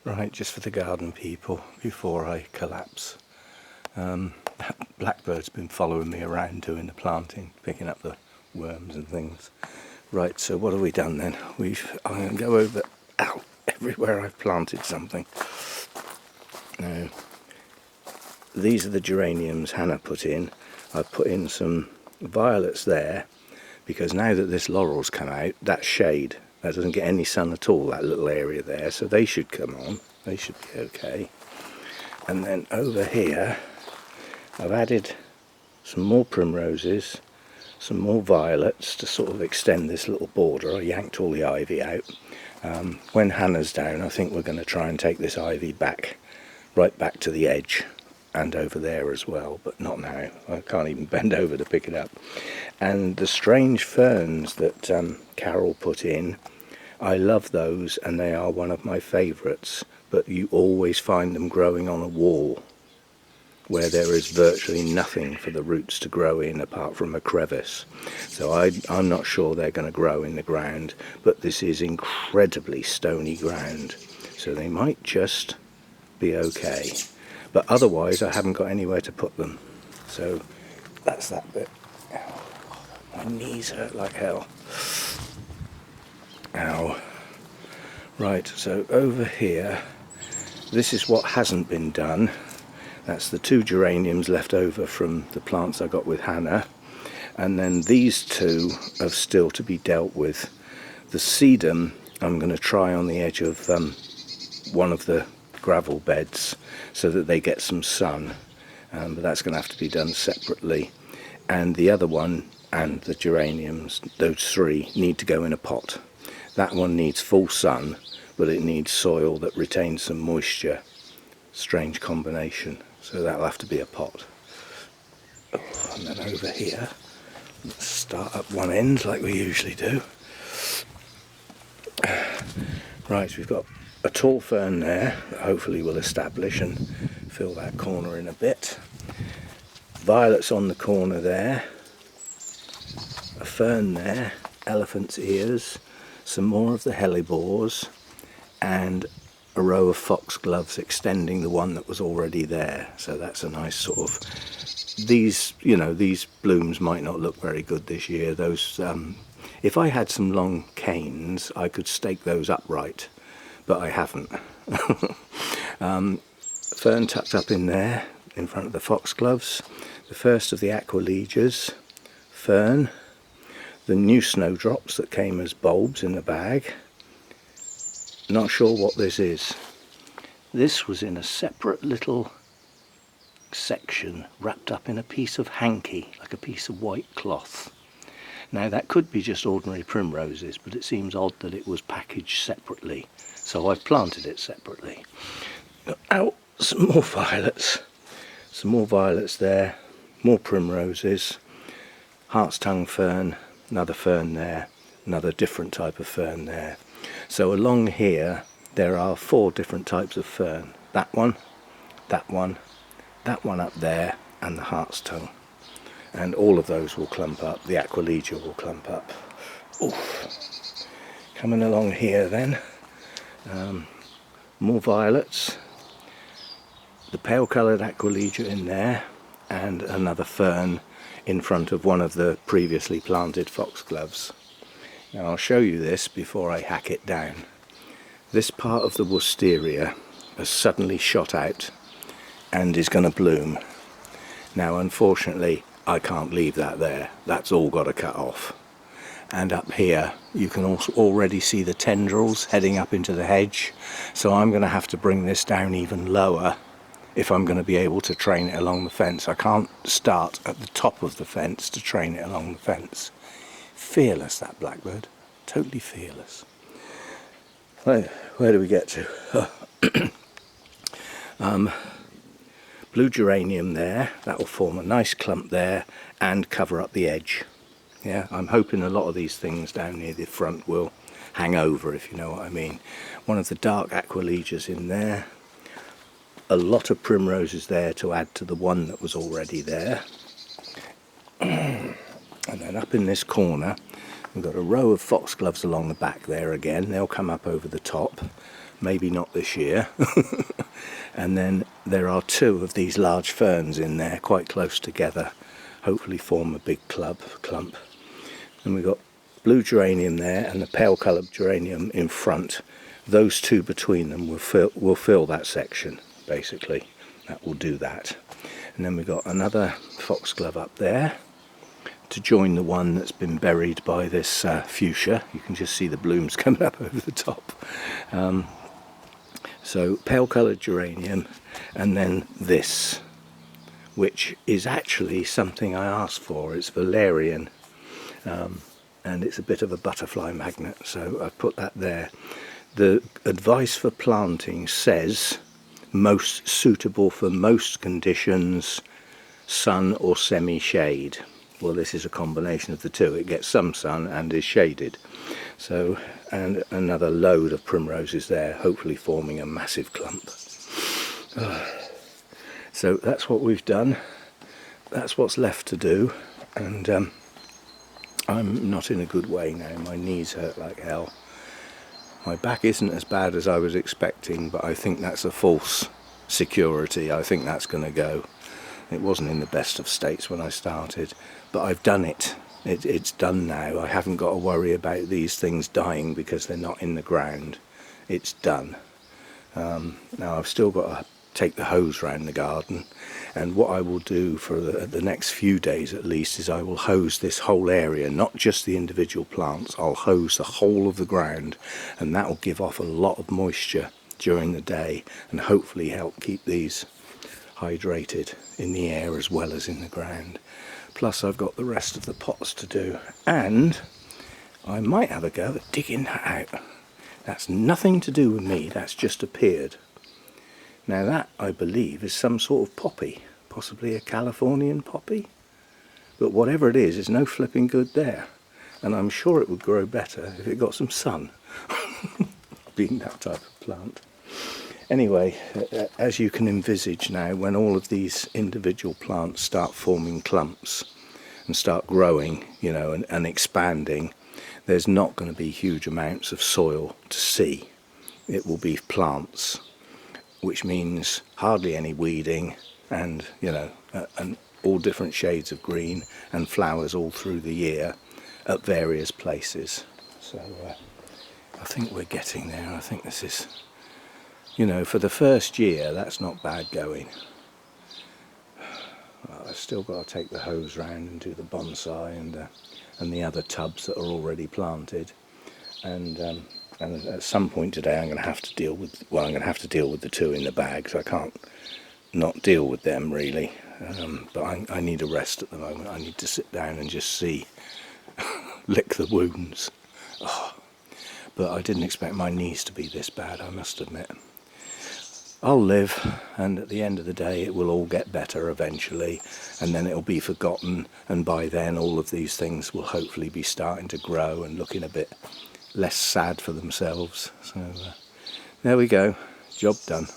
Right, just for the garden people before I collapse. That blackbird's been following me around doing the planting, picking up the worms and things. Right, so what have we done then? I'm going to go over everywhere I've planted something. Now, these are the geraniums Hannah put in. I've put in some violets there because now that this laurel's come out, that's shade. That doesn't get any sun at all, that little area there, so they should come on. They should be okay. And then over here, I've added some more primroses, some more violets to sort of extend this little border. I yanked all the ivy out. When Hannah's down, I think we're going to try and take this ivy back, right back to the edge and over there as well, but not now. I can't even bend over to pick it up. And the strange ferns that Carol put in, I love those and they are one of my favourites, but you always find them growing on a wall where there is virtually nothing for the roots to grow in apart from a crevice. So I'm not sure they're going to grow in the ground, but this is incredibly stony ground, so they might just be okay. But otherwise I haven't got anywhere to put them. So that's that bit. Ow. My knees hurt like hell. Ow. Right, so over here, this is what hasn't been done. That's the 2 geraniums left over from the plants I got with Hannah. And then these 2 are still to be dealt with. The sedum I'm going to try on the edge of one of the gravel beds so that they get some sun. But that's going to have to be done separately. And the other one and the geraniums, those 3, need to go in a pot. That one needs full sun, but it needs soil that retains some moisture. Strange combination. So that'll have to be a pot. And then over here, let's start up one end like we usually do. Right, we've got a tall fern there that hopefully will establish and fill that corner in a bit. Violets on the corner there. A fern there, elephant's ears, some more of the hellebores, and a row of foxgloves extending the one that was already there. So that's a nice sort of, these blooms might not look very good this year. Those, if I had some long canes, I could stake those upright, but I haven't. Fern tucked up in there, in front of the foxgloves. The first of the aquiledias, fern. The new snowdrops that came as bulbs in the bag. Not sure what this is. This was in a separate little section wrapped up in a piece of hanky, like a piece of white cloth. Now that could be just ordinary primroses, but it seems odd that it was packaged separately, so I've planted it separately. Out some more violets. Some more violets there, more primroses, heart's tongue fern, another fern there, another different type of fern there. So along here there are 4 different types of fern. That one, that one up there, and the heart's tongue. And all of those will clump up. The aquilegia will clump up. Oof. Coming along here then, more violets, the pale coloured aquilegia in there, and another fern in front of one of the previously planted foxgloves. Now I'll show you this before I hack it down. This part of the wisteria has suddenly shot out and is going to bloom. Now unfortunately I can't leave that there. That's all got to cut off. And up here you can also already see the tendrils heading up into the hedge. So I'm going to have to bring this down even lower if I'm going to be able to train it along the fence. I can't start at the top of the fence to train it along the fence. Fearless, that blackbird. Totally fearless. Where do we get to? Blue geranium there. That will form a nice clump there and cover up the edge. Yeah, I'm hoping a lot of these things down near the front will hang over, if you know what I mean. One of the dark aquilegias in there. A lot of primroses there to add to the one that was already there. And then up in this corner we've got a row of foxgloves along the back there again. They'll come up over the top. maybe not this year. And then there are two of these large ferns in there quite close together, hopefully form a big clump. And we've got blue geranium there and the pale coloured geranium in front. Those two between them will fill that section, basically. That will do that. And then we've got another foxglove up there to join the one that's been buried by this fuchsia. You can just see the blooms coming up over the top. So pale coloured geranium, and then this, which is actually something I asked for. It's valerian, and it's a bit of a butterfly magnet, so I've put that there. The advice for planting says most suitable for most conditions, sun or semi-shade. Well, this is a combination of the two. It gets some sun and is shaded. So, and another load of primroses there, hopefully forming a massive clump. So that's what we've done. That's what's left to do. And I'm not in a good way now. My knees hurt like hell. My back isn't as bad as I was expecting, but I think that's a false security. I think that's going to go. It wasn't in the best of states when I started, but I've done it. It's done now. I haven't got to worry about these things dying because they're not in the ground. It's done. Now I've still got to take the hose round the garden, and what I will do for the next few days at least is I will hose this whole area, not just the individual plants. I'll hose the whole of the ground, and that will give off a lot of moisture during the day and hopefully help keep these hydrated in the air as well as in the ground. Plus I've got the rest of the pots to do, and I might have a go at digging that out. That's nothing to do with me, that's just appeared. Now that, I believe, is some sort of poppy, possibly a Californian poppy, but whatever it is, it's no flipping good there, and I'm sure it would grow better if it got some sun, being that type of plant. Anyway, as you can envisage now, when all of these individual plants start forming clumps and start growing, you know, and expanding, there's not going to be huge amounts of soil to see. It will be plants, which means hardly any weeding, and, you know, and all different shades of green and flowers all through the year at various places. So I think we're getting there. I think this is, you know, for the first year, that's not bad going. I've still got to take the hose round and do the bonsai and the other tubs that are already planted. And at some point today, I'm going to have to deal with, well, I'm going to have to deal with the two in the bags. I can't not deal with them really. But I need a rest at the moment. I need to sit down and just see, lick the wounds. Oh, but I didn't expect my knees to be this bad, I must admit. I'll live, and at the end of the day it will all get better eventually, and then it'll be forgotten, and by then all of these things will hopefully be starting to grow and looking a bit less sad for themselves. So there we go, job done.